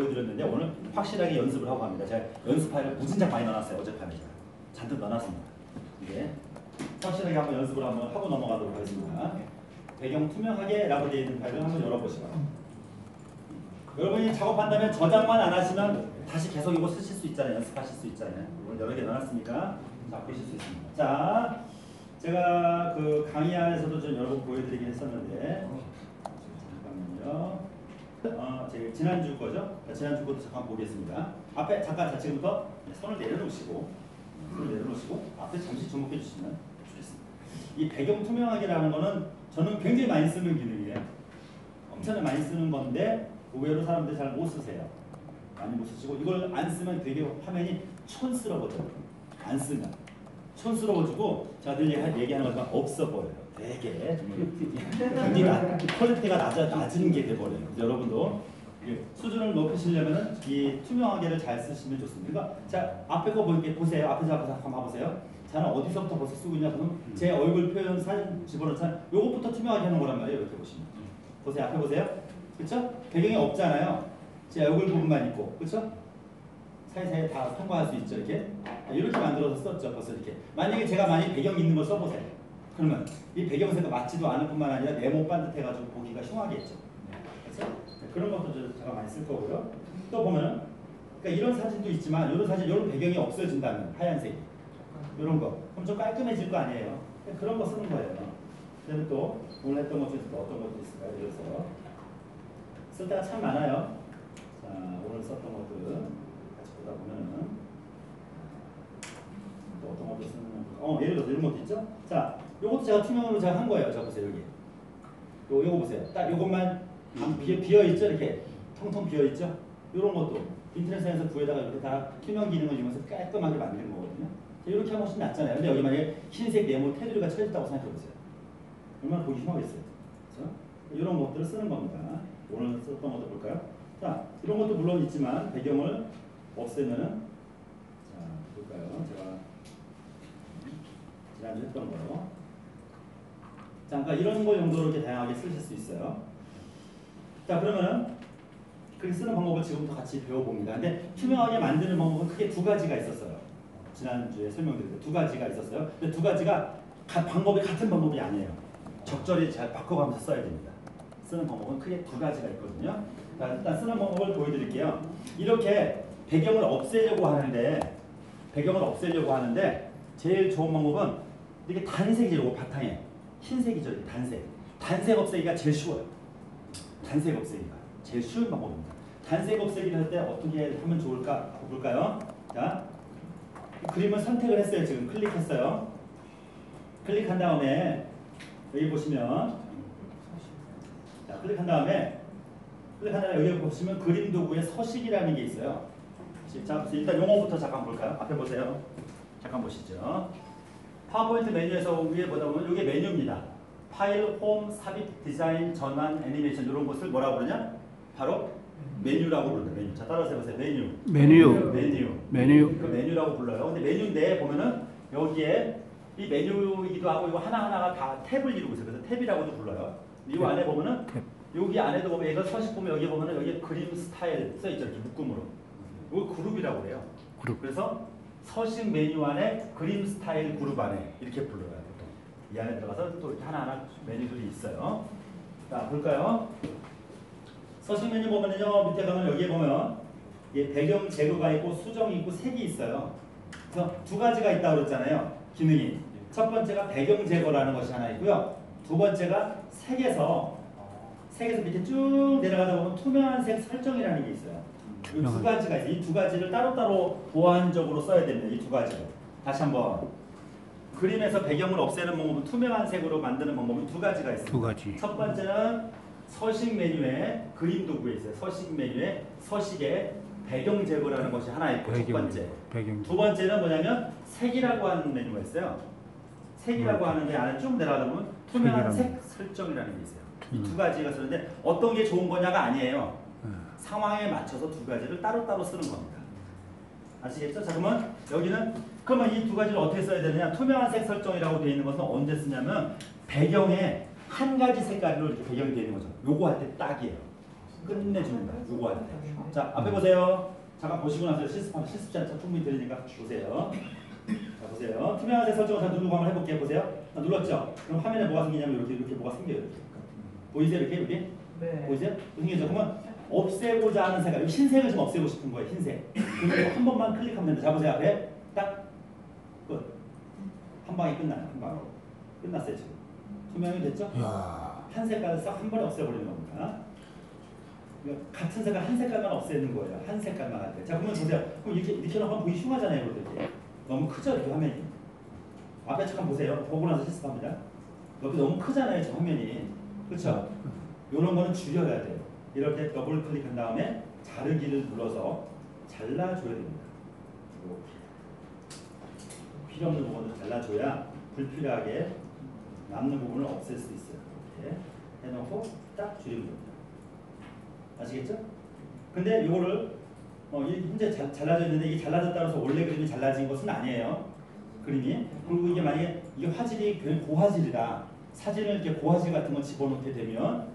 보여드렸는데 오늘 확실하게 연습을 하고 갑니다. 제가 연습 파일을 무진장 많이 넣어놨어요. 어젯밤에 제가 잔뜩 넣어놨습니다. 이게 확실하게 한번 연습을 한번 하고 넘어가도록 하겠습니다. 배경 투명하게 라고 되어 있는 파일을 한번 열어보시고 여러분이 작업한다면 저장만 안 하시면 다시 계속 이거 쓰실 수 있잖아요. 연습하실 수 있잖아요. 오늘 여러 개 넣어놨으니까 자, 보실 수 있습니다. 자, 제가 그 강의 안에서도 좀 여러 번 보여드리긴 했었는데 잠깐만요. 제가 지난주 거죠? 지난주 것도 잠깐 보겠습니다. 앞에 잠깐 지금부터 손을 내려놓으시고 앞에 잠시 주목해 주시면 좋겠습니다. 이 배경 투명하게라는 거는 저는 굉장히 많이 쓰는 기능이에요. 엄청나게 많이 쓰는 건데 의외로 사람들이 잘 못 쓰세요. 많이 못 쓰시고 이걸 안 쓰면 되게 화면이 촌스러워져요. 안 쓰면 촌스러워지고 제가 늘 얘기하는 것처럼 없어 보여요. 되게 굉장히 퀄리티가 낮은 게 돼버려요. 여러분도 수준을 높이시려면 이 투명하게를 잘 쓰시면 좋습니다. 그러니까 자 앞에 거 보세요. 앞에서 한번 봐보세요. 저는 어디서부터 벌써 쓰고 있냐 보면 제 얼굴 표현 사진 집어넣잖아요. 요것부터 투명하게 하는 거란 말이에요. 이렇게 보시면 보세요. 앞에 보세요. 그렇죠? 배경이 없잖아요. 제 얼굴 부분만 있고 그렇죠? 사이사이에 다 통과할 수 있죠. 이렇게 만들어서 썼죠. 벌써 이렇게. 만약에 제가 배경 있는 걸 써보세요. 그러면 이 배경색이 맞지도 않을 뿐만 아니라 네모 반듯해가지고 보기가 흉하겠죠. 그렇죠? 그런 것도 제가 많이 쓸 거고요. 또 보면 그러니까 이런 사진도 있지만 이런 사진, 이런 배경이 없어진다면 하얀색이 이런 거 그럼 좀 깔끔해질 거 아니에요. 그런 거 쓰는 거예요. 그다음에 또 오늘 했던 것 중에서 또 어떤 것도 있을까요? 그래서 쓸 때가 참 많아요. 자, 오늘 썼던 것들 같이 보다 보면은 또 어떤 것도 쓰는 예를 들어서 이런 것도 있죠. 자, 요것도 제가 투명으로 제가 한 거예요. 자 보세요 여기. 요거 보세요. 딱 요것만 비어 있죠. 이렇게 텅텅 비어 있죠. 요런 것도 인터넷상에서 구해다가 이렇게 다 투명 기능을 이용해서 깔끔하게 만드는 거거든요. 이렇게 하면 훨씬 낫잖아요. 근데 여기 만약에 흰색 네모 테두리가 쳐있다고 생각해 보세요. 얼마나 보기 흉하겠어요. 그렇죠? 이런 것들을 쓰는 겁니다. 오늘 썼던 것도 볼까요? 자, 이런 것도 물론 있지만 배경을 없애면은 자, 볼까요? 제가 지난주 했던 거. 잠깐 이런 거 용도로 이렇게 다양하게 쓰실 수 있어요. 자, 그러면은 그렇게 쓰는 방법을 지금부터 같이 배워봅니다. 근데 투명하게 만드는 방법은 크게 두 가지가 있었어요. 지난주에 설명드릴 때 두 가지가 있었어요. 근데 두 가지가 방법이 같은 방법이 아니에요. 적절히 잘 바꿔가면서 써야 됩니다. 쓰는 방법은 크게 두 가지가 있거든요. 자, 일단 쓰는 방법을 보여드릴게요. 이렇게 배경을 없애려고 하는데 제일 좋은 방법은 이렇게 단색이고 바탕에 흰색이죠. 이렇게 단색 없애기가 제일 쉬워요. 단색 없애기가 제일 쉬운 방법입니다. 단색 없애기를 할 때 어떻게 하면 좋을까 볼까요? 자, 그림을 선택을 했어요. 지금 클릭했어요. 클릭한 다음에 여기 보시면 자, 클릭한 다음에 여기 보시면 그림 도구에 서식이라는 게 있어요. 자, 일단 용어부터 잠깐 볼까요? 앞에 보세요. 잠깐 보시죠. 파워포인트 메뉴에서 위에 보다 보면 이게 메뉴입니다. 파일, 홈, 삽입, 디자인, 전환, 애니메이션 이런 것을 뭐라고 부르냐? 바로 메뉴라고 부릅니다. 메뉴. 자, 따라서 해보세요. 메뉴. 그 메뉴라고 불러요. 근데 메뉴 내에 보면은 여기에 이 메뉴이기도 하고 이거 하나하나가 다 탭을 이루고 있어요. 그래서 탭이라고도 불러요. 이 안에 보면은 여기 안에도 보면 이거 서식 보면 여기 보면은 여기 그림 스타일 써 있죠. 이렇게 묶음으로. 이거 그룹이라고 해요. 그래서 서식 메뉴 안에 그림 스타일 그룹 안에 이렇게 불러요. 보통. 이 안에 들어가서 또 이렇게 하나하나 메뉴들이 있어요. 자, 볼까요? 서식 메뉴 보면은요. 밑에 가면 여기에 보면 배경 제거가 있고 수정이 있고 색이 있어요. 그래서 두 가지가 있다고 그랬잖아요. 기능이. 첫 번째가 배경 제거라는 것이 하나 있고요. 두 번째가 색에서 밑에 쭉 내려가다 보면 투명한 색 설정이라는 게 있어요. 이 두 가지가 있어요. 이 두 가지를 따로따로 보완적으로 써야 됩니다. 이 두 가지를. 다시 한번. 그림에서 배경을 없애는 방법은 투명한 색으로 만드는 방법은 두 가지가 있습니다. 두 가지. 첫 번째는 서식 메뉴에 그림 도구에 있어요. 서식 메뉴에 서식에 배경 제거라는 것이 하나 있고 첫 번째. 두 번째는 뭐냐면 색이라고 하는 메뉴가 있어요. 색이라고 하는데 안에 쭉 내려가다 보면 투명한 색 설정이라는 게 있어요. 이 두 가지가 쓰는데 어떤 게 좋은 거냐가 아니에요. 상황에 맞춰서 두 가지를 따로따로 쓰는 겁니다. 아시겠죠? 자, 그러면 이 두 가지를 어떻게 써야 되느냐? 투명한 색 설정이라고 되어 있는 것은 언제 쓰냐면 배경에 한 가지 색깔로 이렇게 배경이 되는 거죠. 요거 할 때 딱이에요. 끝내줍니다. 요거 할 때. 자, 앞에 보세요. 잠깐 보시고 나서 실습 잔 충분히 들으니까 보세요. 자, 보세요. 투명한 색 설정을 잘 누르고 한번 해볼게요. 보세요. 눌렀죠? 그럼 화면에 뭐가 생기냐면 이렇게 뭐가 생겨요. 이렇게. 보이세요? 이렇게 여기? 네. 보이세요? 생기죠? 그러면 없애고자 하는 색깔, 흰색을 좀 없애고 싶은 거예요. 흰색. 그리고 한 번만 클릭하면 됩니다. 자, 보세요. 앞에 딱 끝. 한 방에 끝나요. 한 방으로. 끝났어요 지금. 투명이 됐죠? 한 색깔을 싹 한 번에 없애버리는 겁니다. 같은 색깔 한 색깔만 없애는 거예요. 한 색깔만 할 때. 자, 그러면 보세요. 그럼 이렇게 놓으면 보기 흉하잖아요. 이렇게. 너무 크죠? 이렇게 화면이. 앞에 잠깐 보세요. 보고 나서 실습합니다. 여기 너무 크잖아요. 저 화면이. 그렇죠? 이런 거는 줄여야 돼요. 이럴 때 더블 클릭한 다음에 자르기를 눌러서 잘라줘야 됩니다. 이렇게. 필요 없는 부분을 잘라줘야 불필요하게 남는 부분을 없앨 수 있어요. 이렇게 해놓고 딱 줄이면 됩니다. 아시겠죠? 근데 이거를 현재 잘라져 있는데 이게 잘라졌다고 해서 원래 그림이 잘라진 것은 아니에요. 그림이. 그리고 이게 만약에 이게 화질이 고화질이다. 사진을 이렇게 고화질 같은 거 집어넣게 되면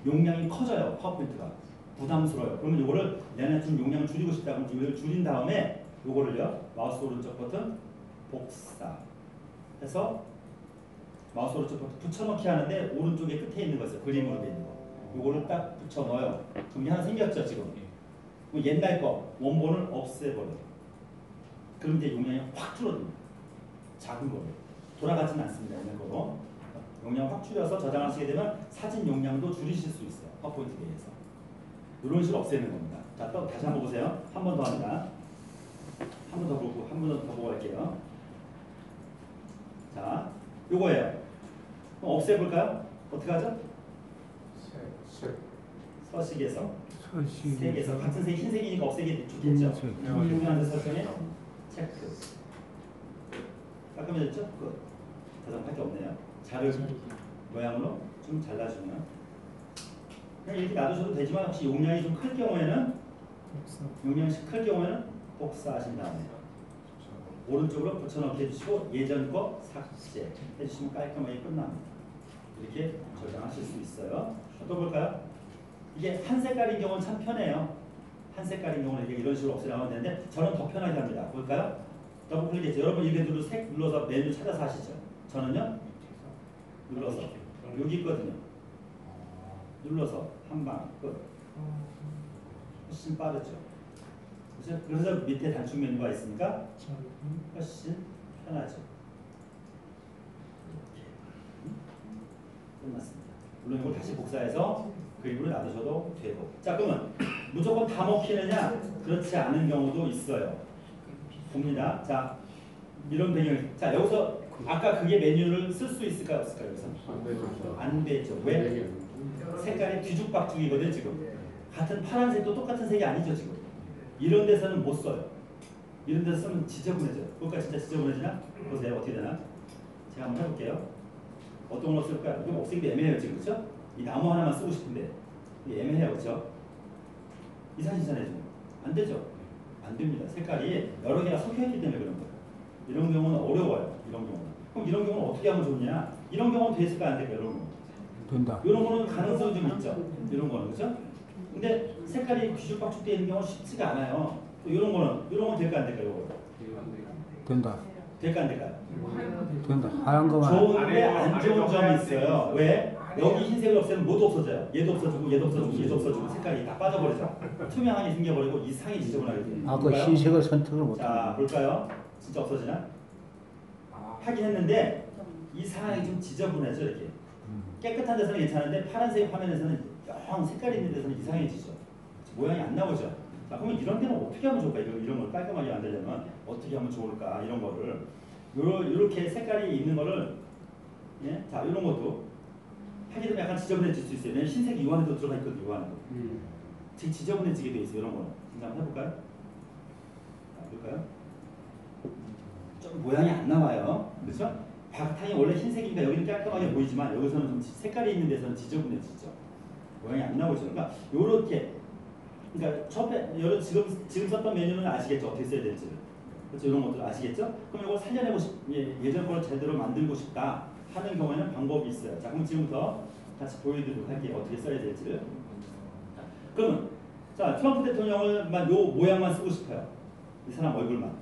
용량이 커져요. 파워포인트가. 부담스러워요. 그러면 이거를 내가 좀 용량을 줄이고 싶다. 그럼 이걸 줄인 다음에 이거를요. 마우스 오른쪽 버튼 복사 해서 마우스 오른쪽 버튼 붙여넣기 하는데 오른쪽에 끝에 있는 거 있어요. 그림으로 되어 있는 거. 이거를 딱 붙여 넣어요. 그럼 이게 하나 생겼죠 지금. 옛날 거 원본을 없애버려. 그럼 이제 용량이 확 줄어듭니다. 작은 거로 돌아가지는 않습니다. 옛날 거로 용량 확 줄여서 저장하시게 되면 사진 용량도 줄이실 수 있어요. 파워포인트에 의해서 이런 식으로 없애는 겁니다. 자, 또 다시 한번 보세요. 한 번 더 합니다. 한 번 더 보고 한 번 더 보고 갈게요. 자, 요거예요. 그럼 없애볼까요? 어떻게 하죠? 서식에서 색에서 같은 색 흰색이니까 없애기 좋겠죠. 유명한 설정에 체크. 깔끔해졌죠? 끝. 더 이상 할 게 없네요. 자를 모양으로 좀 잘라주면 그냥 이렇게 놔두셔도 되지만 혹시 용량이 좀 클 경우에는 복사하신 다음에 오른쪽으로 붙여넣기 해주시고 예전 거 삭제 해주시면 깔끔하게 끝납니다. 이렇게 저장하실 수 있어요. 또 볼까요? 이게 한 색깔인 경우는 참 편해요. 한 색깔인 경우는 이런 식으로 없애나가면 되는데 저는 더 편하게 합니다. 볼까요? 더블 클릭했죠. 여러분 이렇게 눌러서 메뉴 찾아서 하시죠. 저는요 눌러서 여기 있거든요. 눌러서 한 방 끝. 훨씬 빠르죠. 그래서 밑에 단축 메뉴가 있으니까 훨씬 편하죠. 이렇게 끝났습니다. 물론 이걸 다시 복사해서 그림으로 놔두셔도 되고. 자, 그러면 무조건 다 먹히느냐? 그렇지 않은 경우도 있어요. 봅니다. 자, 이런 배경. 자, 여기서 아까 그게 메뉴를 쓸 수 있을까요? 없을까요? 여기서? 안 되죠. 왜? 색깔이 뒤죽박죽이거든 지금. 같은 파란색도 똑같은 색이 아니죠 지금. 이런 데서는 못 써요. 이런 데서 쓰면 지저분해져요. 그러니까 진짜 지저분해지나? 보세요. 어떻게 되나? 제가 한번 해볼게요. 어떤 걸 쓸까요? 이거 없애기도 애매해요 지금. 그렇죠? 이 나무 하나만 쓰고 싶은데 이게 애매해요. 그렇죠? 이상하잖아요 지금. 안 되죠? 안 됩니다. 색깔이 여러 개가 섞여있기 때문에 그런 거예요. 이런 경우는 어려워요. 이런 경우는. 그럼 이런 경우는 어떻게 하면 좋냐? 이런 경우는 됐을까 안 될까? 이런 경우. 된다. 이런 거는 가능성이 좀 있죠. 이런 거는 그렇죠? 근데 색깔이 뒤죽박죽되어 있는 경우는 쉽지가 않아요. 또 이런 거는 될까 안 될까? 이거. 된다. 될까 안 될까요? 된다. 하얀 거만. 좋은데 안 좋은 점이 있어요. 왜? 여기 흰색을 없애면 모두 없어져요. 얘도 없어지고 얘도 없어지고 얘도 없어지고 색깔이 다 빠져버리죠. 투명하게 생겨버리고 이상이 지저분하게 돼요. 아, 그 흰색을 선택을 못. 자, 볼까요? 진짜 없어지나? 하긴 했는데 이상하게 좀 지저분해져 이렇게. 깨끗한 데서는 괜찮은데 파란색 화면에서는 영 색깔이 있는 데서는 이상해지죠. 모양이 안 나오죠. 자, 그러면 이런 데는 어떻게 하면 좋을까? 이런 걸 깔끔하게 만들려면 어떻게 하면 좋을까? 이런 거를 요렇게 색깔이 있는 거를 예? 자, 이런 것도 하게 되면 약간 지저분해질 수 있어요. 왜냐면 흰색이 이 안에도 들어가 있거든요. 이 안에도. 되게 지저분해지게 돼 있어요. 이런 거는. 한번 해볼까요? 자, 볼까요? 좀 모양이 안 나와요. 그렇죠? 바탕이 원래 흰색이니까 여기는 깔끔하게 보이지만 여기서는 좀 색깔이 있는 데서는 지저분해지죠. 모양이 안 나오죠. 그러니까 요렇게 그러니까 처음에 지금 썼던 메뉴는 아시겠죠? 어떻게 써야 될지. 그렇죠? 이런 것들 아시겠죠? 그럼 이걸 살려내고 예전 걸 제대로 만들고 싶다 하는 경우에는 방법이 있어요. 자, 그럼 지금부터 같이 보여드리도록 할게요. 어떻게 써야 될지를. 그러면 자 트럼프 대통령을만 요 모양만 쓰고 싶어요. 이 사람 얼굴만.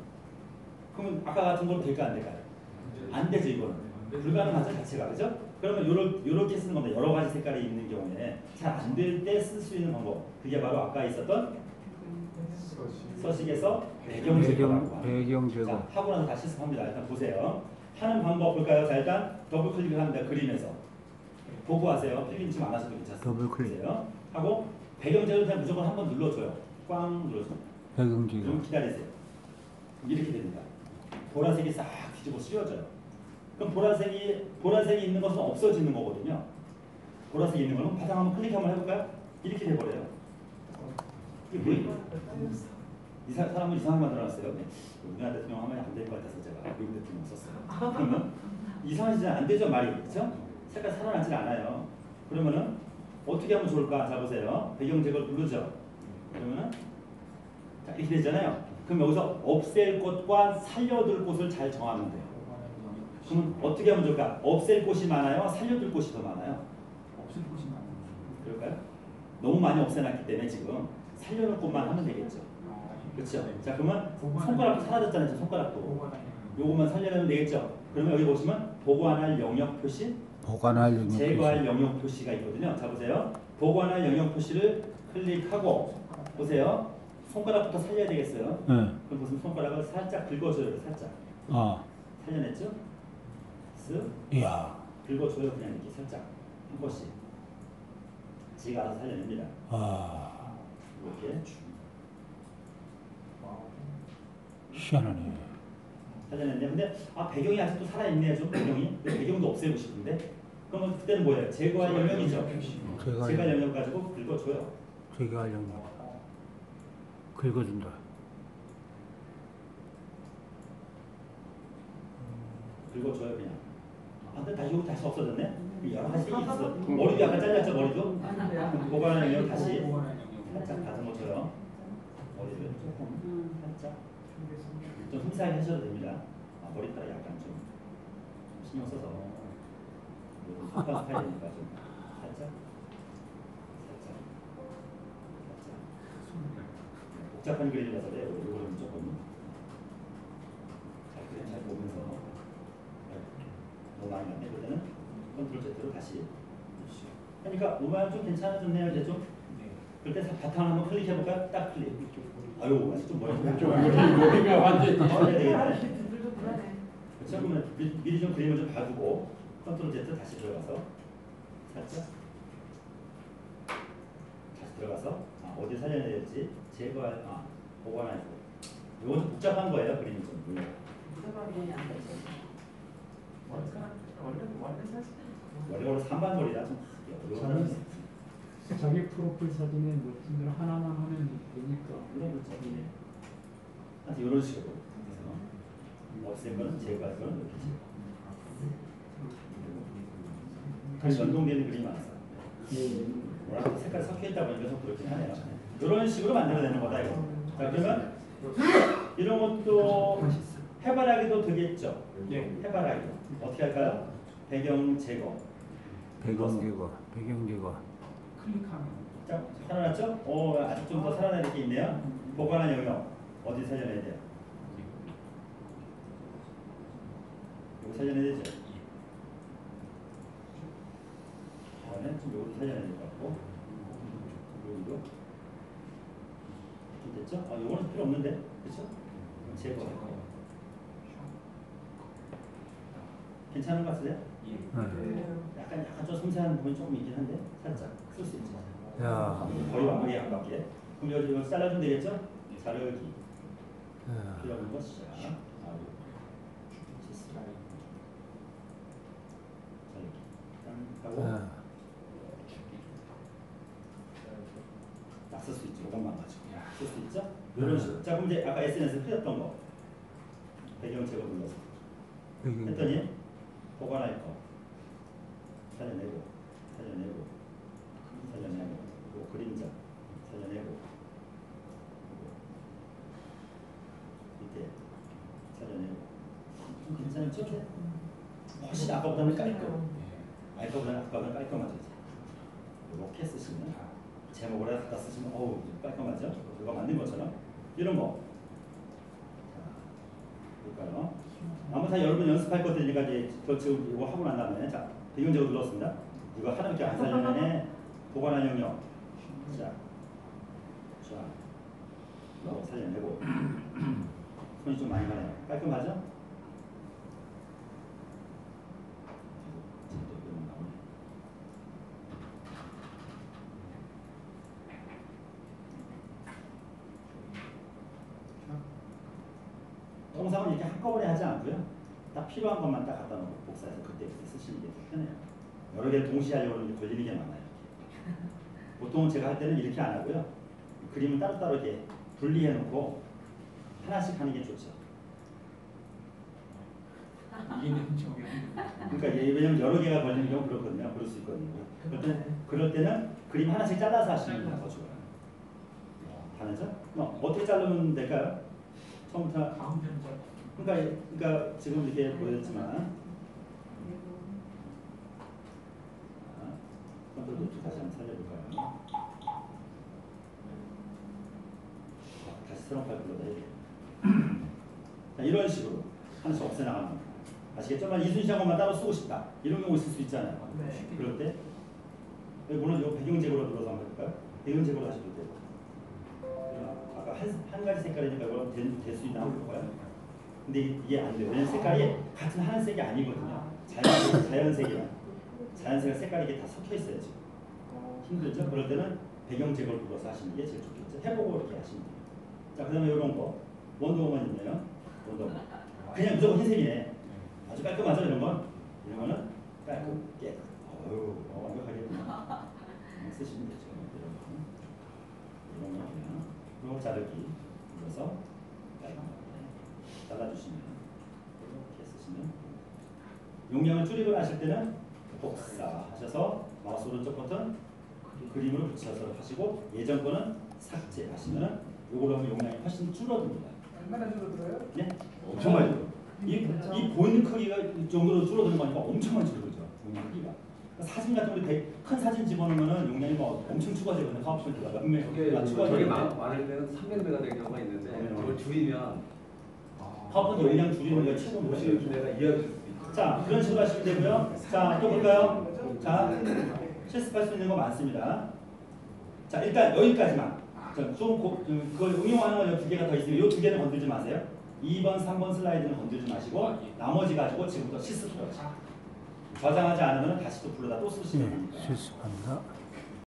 그러면 아까 같은 걸 될까 안 될까요? 안 되죠 이거는. 불가능하죠 자체가 그죠? 그러면 요렇게 쓰는 겁니다. 여러 가지 색깔이 있는 경우에 잘 안 될 때 쓸 수 있는 방법. 그게 바로 아까 있었던 서식에서 배경 제거라고 합니다. 배경 제거. 자, 하고 나서 다시 실습합니다. 일단 보세요. 하는 방법 볼까요? 자, 일단 더블 클릭을 합니다. 그림에서. 보고 하세요. 필름 지금 안 하셔도 괜찮습니다. 더블 클릭. 보세요. 하고 배경 제거를 그냥 무조건 한번 눌러줘요. 꽝 눌러줍니다. 배경 제거. 좀 기다리세요. 이렇게 됩니다. 보라색이 싹 뒤집어 씌워져요. 그럼 보라색이 있는 것은 없어지는 거거든요. 보라색이 있는 거는 바탕 한번 클릭 한번 해볼까요? 이렇게 돼버려요. 이게 뭐예요? 이 사람은 이상하게 만들어놨어요. 네. 우리나라 대통령 하면 안 될 것 같아서 제가 미국 대통령 썼어요. 그러면 이상하지 안 되죠 말이 그렇죠? 색깔 살아나질 않아요. 그러면은 어떻게 하면 좋을까? 자 보세요. 배경 제거를 누르죠. 그러면은 자, 이렇게 되잖아요. 그럼 여기서 없앨 곳과 살려둘 곳을 잘 정하면 돼요. 그러면 어떻게 하면 좋을까? 없앨 곳이 많아요? 살려둘 곳이 더 많아요? 없을 곳이 많아요. 그럴까요? 너무 많이 없애놨기 때문에 지금 살려놓을 곳만 하면 되겠죠. 그렇죠? 자 그러면 손가락도 사라졌잖아요. 지금 손가락도. 요것만 살려내면 되겠죠. 그러면 여기 보시면 보관할 영역 표시, 보관할 영역 제거할 영역 표시가 있거든요. 자 보세요. 보관할 영역 표시를 클릭하고 보세요. 손가락부터 살려야 되겠어요. 네. 그럼 무슨 손가락을 살짝 긁어줘요. 살짝. 아, 살려냈죠? 쓱 이야. 긁어줘요. 그냥 이렇게 살짝 한 번씩. 지가 알아서 살려냅니다. 아, 이렇게 희한하네. 살려냈네. 근데 배경이 아직도 살아있네요. 좀 배경이. 근데 배경도 없애고 싶은데. 그러면 그때는 뭐예요? 제거할 영역이죠. 제거할 영역 가지고 긁어줘요. 제거할 영역. 긁어준다. 긁어줘요 그냥. 근데 다시 여기 다시 없어졌네. 여러 가지 있어. 머리도 약간 잘렸죠 머리도. 보관할 영역 다시 살짝 다듬어줘요. 머리를 조금 살짝 좀 흠사하게 하셔도 됩니다. 머리카락 약간 좀 신경 써서 손가락 파야 되니까 좀 살짝 복잡한 그림이라서 그래요. 이거는 조금 잘 보면서 너무 많이 안될 때는 컨트롤 Z로 다시 해주시고. 그러니까 모양 좀 괜찮아졌네요. 이제 좀. 그럴 때 바탕 한번 클릭해볼까요? 딱 클릭. 아유 아직 좀 머리 좀 머리가 완전히 그렇죠? 그러면 미리 좀 그림을 좀 봐두고 컨트롤 Z 다시 들어가서 살짝 다시 들어가서 어디 살려내야 될지 제거할 보관할 거. 이건 좀 복잡한 거예요. 그림이 좀. 원래 산반거리라 좀 어려운 자기 프로필 사진에 멋진 걸 하나만 하면 되니까. 이런 식으로 없앤 거는 제거할 거는 이렇게 다시 연동되는 그림이 많았어요. 뭐라고 색깔 섞여 있다 보니까 좀 그렇긴 하네요. 이런 식으로 만들어내는 거다 이거. 자 그러면 이런 것도 해바라기도 되겠죠. 해바라기 어떻게 할까요? 배경 제거. 배경 제거. 배경 제거. 클릭하면. 자 살아났죠? 아직 좀 더 살아날 게 있네요. 보관한 영역 어디 살려내야 돼요? 이거 살려내야 되죠. 그다음에 좀 이것도 살려내야 될 것 같고, 여기도 좀 됐죠? 이거는 필요 없는데, 그렇죠? 제거. 괜찮은 것 같으세요? 약간 좀 섬세한 부분이 조금 있긴 한데 살짝 쓸 수 있죠. 야. 거의 완벽에 가깝게. 그럼 여기 잘라주면 되겠죠? 자르기. 야. 필요 없는 거 자, 하고 딱 쓸 수 있죠. 이것만 가지고 쓸 수 있죠. 이런 식으로. 자 그럼 이제 아까 SNS 틀렸던 거 배경 제거 눌러서 했더니 보관할 거 살려내고 요 그림자 살려내고 밑에 살려내고 좀 괜찮죠? 훨씬 아까보다는 깔끔. 아까보다는 깔끔하죠. 이렇게 쓰시면 제목을 해서 갖다 쓰시면 어우 깔끔하죠? 그거 만든 것처럼 이런 거. 자, 볼까요? 아무 다 여러분 연습할 것들이니까 이제 그 지금 이거 하고 난 다음에 자 배경적으로 눌렀습니다. 이거 하나밖에 안 살려면 보관한 영역. 자, 살려내고 손이 좀 많이 가네요. 깔끔하죠? 통상은 이렇게 한꺼번에 하지 않고요. 딱 필요한 것만 딱 갖다 놓고 복사해서 그때 쓰시는 게 더 편해요. 여러 개를 동시에 하려고 하면 걸리는 게 많아요. 보통 제가 할 때는 이렇게 안 하고요. 그림을 따로따로 이렇게 분리해 놓고 하나씩 하는 게 좋죠. 그러니까 왜냐면 여러 개가 걸리는 경우 그렇거든요. 그럴 수 있거든요. 그럴 때는 그림 하나씩 잘라서 하시는 게 더 좋아요. 다르죠? 어떻게 자르면 될까요? 처음부터. 그러니까 지금 이렇게 보였지만 컨트롤 노트 다시 한번 살려볼까요? 다시 새로운 파일 불러다 자, 이런 식으로 하나씩 없애나가는 겁니다. 아시겠죠? 이순신 한 것만 따로 쓰고 싶다. 이런 경우 있을 수 있잖아요. 네. 그럴 때 물론 이거 배경제고로 눌러서 한번 해볼까요? 배경제고로 하셔도 되고 아까 한 가지 색깔이니까 이거 될 수 있나 한번 볼까요? 근데 이게 안 돼요. 왜냐면 색깔이 같은 하얀색이 아니거든요. 자연색이랑 자연색과 색깔이 이게 다 섞여 있어요 지금. 힘들죠? 그럴 때는 배경 제거를 눌러서 하시는 게 제일 좋겠죠. 해보고 이렇게 하시면 돼요. 자, 그다음에 이런 거 원더우먼 있네요. 원더우먼. 그냥 무조건 흰색이네. 아주 깔끔하죠 이런 건. 이런 거는 깔끔 깨끗. 완벽하게 쓰시면 되죠. 이런 거 그냥 그리고 자르기 눌러서 잘라주시면 이렇게 쓰시면 용량을 줄이고 하실 때는 복사하셔서 마우스 오른쪽 버튼 그림으로 붙여서 하시고 예전 거는 삭제하시면 요걸로 하면 용량이 훨씬 줄어듭니다. 얼마나 줄어들어요? 네? 엄청 많이 줄어요. 이 보이는 크기가 이 정도로 줄어드는 거니까 엄청 많이 줄어들죠. 용량 크기가. 그러니까 사진 같은 거 큰 사진 집어넣으면 용량이 뭐 엄청 추가되거든요. 파워포인트가 몇 메가 저게 많을 때는 300메가 되는 경우가 있는데 저걸 줄이면 파워포인트 용량 줄이는 게 최고입니다. 내가 이해할 수 있죠. 자, 그런 식으로 하시면 되고요. 자, 또 볼까요? 자, 실습할 수 있는 거 많습니다. 자, 일단 여기까지만. 그걸 응용하는 건 두 개가 더 있으면 이 두 개는 건들지 마세요. 2번, 3번 슬라이드는 건들지 마시고 나머지 가지고 지금부터 실습해요. 저장하지 않으면 다시 또 불러다 또 쓰시면 네, 됩니다. 실습한다.